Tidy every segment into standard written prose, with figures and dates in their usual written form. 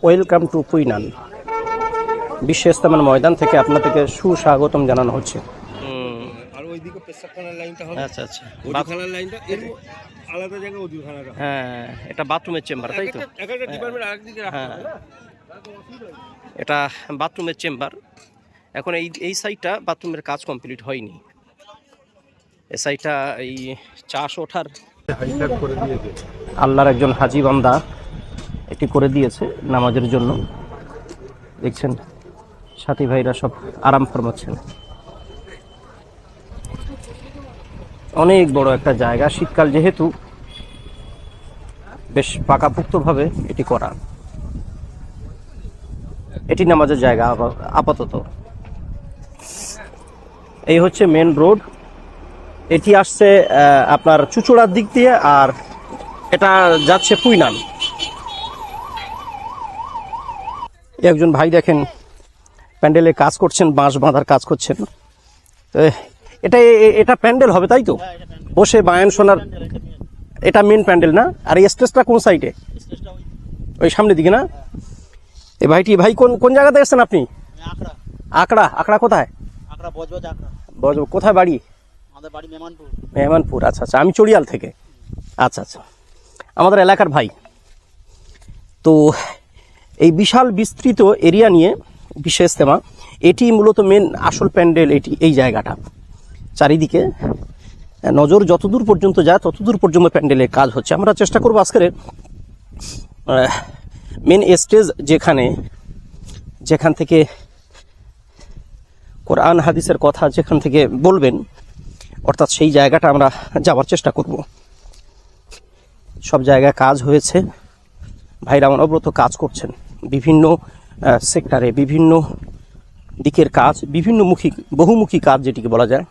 Welcome to কুইনান। বিশ্ব ইস্তেমার ময়দান থেকে আপনাদেরকে সুস্বাগতম জানানো হচ্ছে। আর ওইদিকে পেশাবখানার লাইনটা হবে। আচ্ছা আচ্ছা, ওইখানার লাইনটা এর আলাদা জায়গা, ওইখানাটা। হ্যাঁ, এটা বাথরুমের চেম্বার, তাই তো? একটা ডিপার্টমেন্ট আরেকদিকে রাখা হ্যাঁ, হবে। এটা বাথরুমের চেম্বার। এখন এই সাইডটা বাথরুমের কাজ কমপ্লিট হয়নি। এই সাইডটা এই চাষ ওঠার আল্লাহর একজন হাজি বান্দা এটি করে দিয়েছে নামাজের জন্য। দেখছেন সাথী ভাইরা সব আরাম ফরমাচ্ছেন। অনেক বড় একটা জায়গা, শীতকাল যেহেতু বেশ পাকাপোক্তভাবে এটি করা। এটি নামাজের জায়গা আপাতত। এই হচ্ছে মেন রোড। এটি আসছে আপনার চুচুড়ার দিক দিয়ে, আর এটা যাচ্ছে কুইনান। একজন ভাই দেখেন প্যান্ডেলে কাজ করছেন, বাঁশ বাঁধার কাজ করছেন। এটা এটা প্যান্ডেল হবে, তাই তো? বসে বায়ান শোনার এটা মেন প্যান্ডেল না? আর এই স্টেজটা কোন সাইডে? ওই সামনের দিকে না? এ ভাইটি, ভাই কোন জায়গাতে এসেছেন আপনি? আকড়া। আকড়া কোথায়? কোথায় বাড়ি? মেহমানপুর। আচ্ছা আচ্ছা, আমি চড়িয়াল থেকে। আচ্ছা আচ্ছা, আমাদের এলাকার ভাই। তো এই বিশাল বিস্তৃত এরিয়া নিয়ে বিশ্ব ইস্তেমা, এটি মূলত মেন আসল প্যান্ডেল। এটি এই জায়গাটা চারিদিকে নজর যতদূর পর্যন্ত যায় ততদূর পর্যন্ত প্যান্ডেলের কাজ হচ্ছে। আমরা চেষ্টা করবো আজকের মেন স্টেজ যেখান থেকে কোরআন হাদিসের কথা যেখান থেকে বলবেন, অর্থাৎ সেই জায়গাটা আমরা যাওয়ার চেষ্টা করব। সব জায়গায় কাজ হয়েছে, ভাইরা অনবরত কাজ করছেন। বিভিন্ন সেক্টরে বিভিন্ন দিকের কাজ, বহুমুখী কাজ যেটিকে বলা যায়।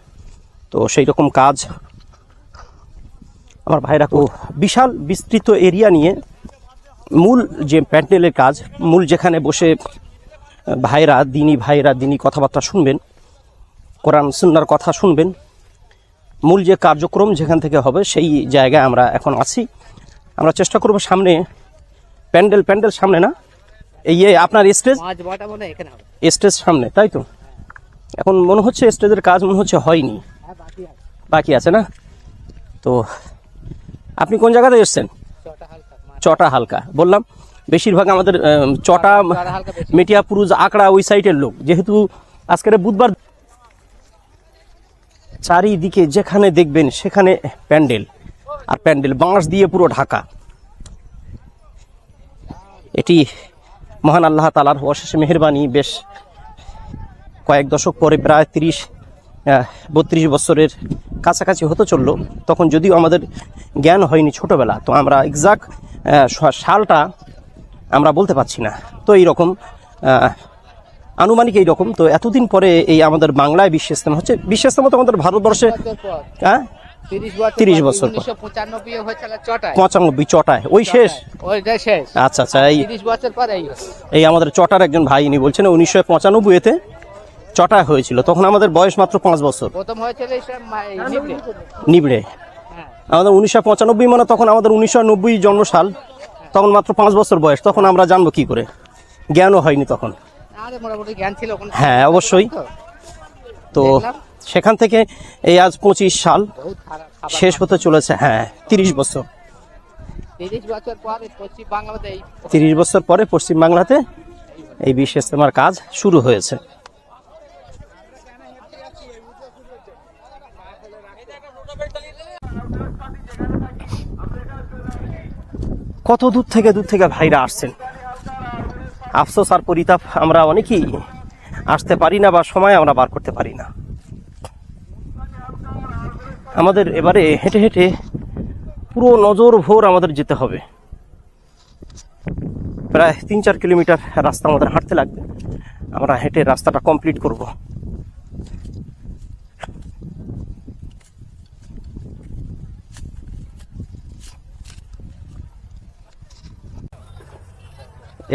তো সেই রকম কাজ আমার ভাইরা বিশাল বিস্তৃত এরিয়া নিয়ে মূল যে প্যান্ডেলের কাজ, মূল যেখানে বসে ভাইরা দিনী কথাবার্তা শুনবেন, কোরআন সুন্নাহর কথা শুনবেন, মূল যে কার্যক্রম যেখান থেকে হবে সেই জায়গায় আমরা এখন আছি। আমরা চেষ্টা করব সামনে প্যান্ডেল সামনে না, এই আপনার স্টেজ সামনে, তাই তো? এখন মনে হচ্ছে স্টেজের কাজ মনে হচ্ছে হয়নি, বাকি আছে না? তো আপনি কোন জায়গাতে এসছেন? চটা হালকা। বললাম বেশিরভাগ আমাদের চটা, মেটিয়াপুরুজ, আকড়া ওই সাইডের লোক, যেহেতু আজকের বুধবার। চারিদিকে যেখানে দেখবেন সেখানে প্যান্ডেল, আর প্যান্ডেল বাঁশ দিয়ে পুরো ঢাকা। এটি মহান আল্লাহ তাআলার অশেষ মেহেরবানি। বেশ কয়েক দশক পরে, প্রায় 30-32 বছরের কাছাকাছি হতে চলল। তখন যদিও আমাদের জ্ঞান হয়নি ছোটবেলা, তো আমরা এক্সাক্ট সালটা আমরা বলতে পারছি না। তো এইরকম আনুমানিক এইরকম। তো এতদিন পরে এই আমাদের বাংলায় বিশ্ব ইস্তেমা হচ্ছে। বিশ্ব ইস্তেমা তো আমাদের ভারতবর্ষে 30 বছর পর, 95 চটায় ওই শেষ। আচ্ছা আচ্ছা, এই আমাদের চটার একজন ভাই ইনি বলছেন 1995-তে চটায় হয়েছিল। তখন আমাদের বয়স মাত্র 5 বছর। নিবড়ে আমাদের 1995 মানে তখন আমাদের 1990 জন্মসাল, তখন মাত্র 5 বছর বয়স। তখন আমরা জানবো কি করে? জ্ঞানও হয়নি তখন। হ্যাঁ অবশ্যই। তো সেখান থেকে এই আজ 25 সাল শেষ হতে চলেছে। হ্যাঁ, 30 বছর। 30 বছর পরে পশ্চিম বাংলাতে এই বিশ্ব ইস্তেমার কাজ শুরু হয়েছে। কত দূর থেকে ভাইরা আসছেন। আফসোস আর পরিতাপ, আমরা অনেকেই আসতে পারি না বা সময় আমরা বার করতে পারি না। আমাদের এবারে হেঁটে হেঁটে পুরো নজর ভোর আমাদের যেতে হবে। প্রায় 3-4 কিলোমিটার রাস্তা আমাদের হাঁটতে লাগবে। আমরা হেঁটে রাস্তাটা কমপ্লিট করব।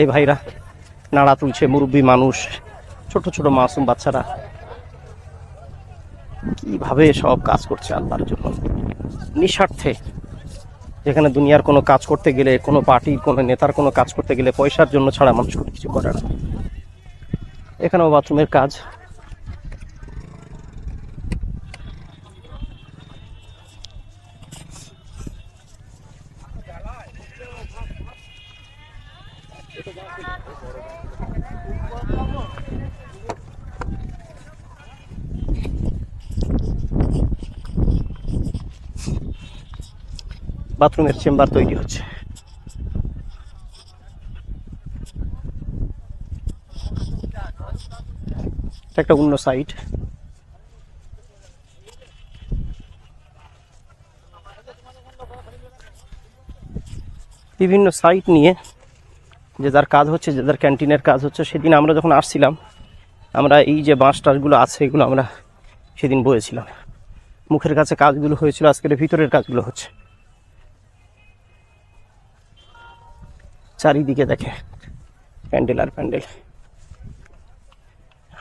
এই ভাইরা নাড়া তুলছে, মুরব্বী মানুষ, ছোট ছোট মাসুম বাচ্চারা কিভাবে সব কাজ করছে আল্লাহর জন্য, নিঃস্বার্থে। যেখানে দুনিয়ার কোনো কাজ করতে গেলে, কোনো পার্টির কোনো নেতার কোনো কাজ করতে গেলে পয়সার জন্য ছাড়া মানুষ কোনো কিছু করে না। এখানেও বাথরুমের কাজ। বাথরুমের চেম্বার তৈরি হচ্ছে। এটা একটা অন্য সাইট। বিভিন্ন সাইট নিয়ে যে যার কাজ হচ্ছে, যে যার ক্যান্টিনের কাজ হচ্ছে। সেদিন আমরা যখন আসছিলাম, আমরা এই যে বাঁশ টাসগুলো আছে এগুলো আমরা সেদিন বয়েছিলাম। মুখের কাছে কাজগুলো হয়েছিল, আজকের ভিতরের কাজগুলো হচ্ছে। চারিদিকে দেখে প্যান্ডেল আর প্যান্ডেল।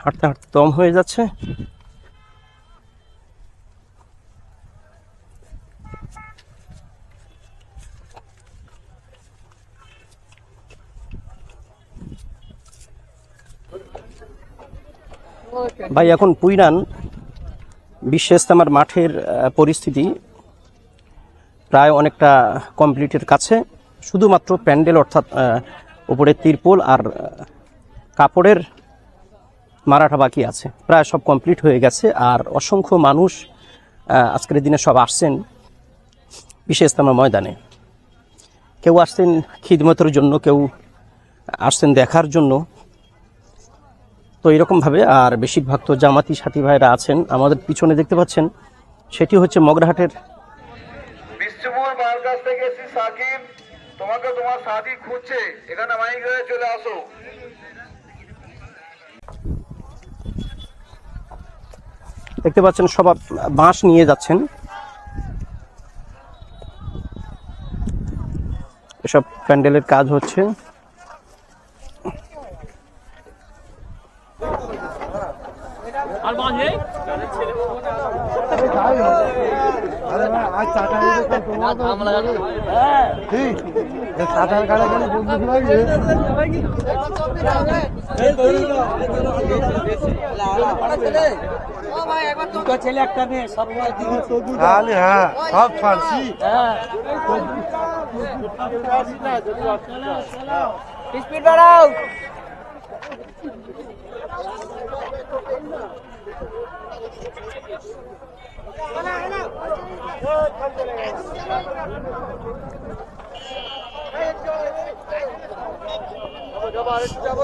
হাঁটতে হাঁটতে দম হয়ে যাচ্ছে। ভাই, এখন পুইরান বিশ্ব ইজতেমার মাঠের পরিস্থিতি প্রায় অনেকটা কমপ্লিটের কাছে। শুধুমাত্র প্যান্ডেল অর্থাৎ উপরে তিরপল আর কাপড়ের মারাটা বাকি আছে। প্রায় সব কমপ্লিট হয়ে গেছে। আর অসংখ্য মানুষ আজকের দিনে সব আসছেন বিশ্ব ইজতেমা ময়দানে। কেউ আসছেন খিদমতের জন্য, কেউ আসছেন দেখার জন্য। তো এরকমভাবে আর বেশিরভাগ তো জামাতি সাথী ভাইরা আছেন। আমাদের পিছনে দেখতে পাচ্ছেন, সেটি হচ্ছে মগরাহাটের বিশ্বমোহন মার কাছ থেকে এসেছি সাকিব, তোমাকে তোমার সাথী খুঁজছে, এখানে মাইক হয়ে চলে আসো। দেখতে পাচ্ছেন সব বাঁশ নিয়ে যাচ্ছেন। এসব প্যান্ডেলের কাজ হচ্ছে। ছেলে একটা মেয়ে সব সব ফার্সি। স্পিড বাড়াও।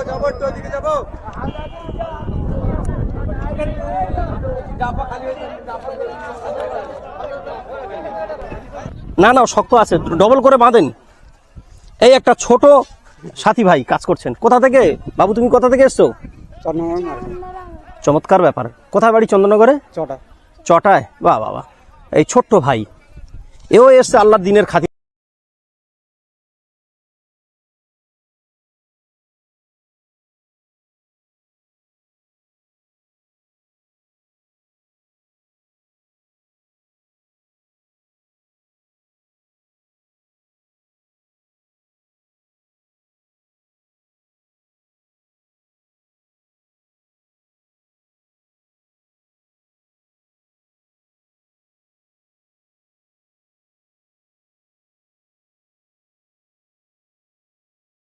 যাবো তো দিকে যাবো। না না, শক্ত আছে, ডবল করে বাঁধেন। এই একটা ছোট সাথী ভাই কাজ করছেন। কোথা থেকে বাবু, তুমি কোথা থেকে এসছো? চমৎকার ব্যাপার। কোথায় বাড়ি? চন্দননগরে, চটায়। বাহ বাবা, এই ছোট্ট ভাই এও এসছে আল্লাহর দিনের খাতিরে।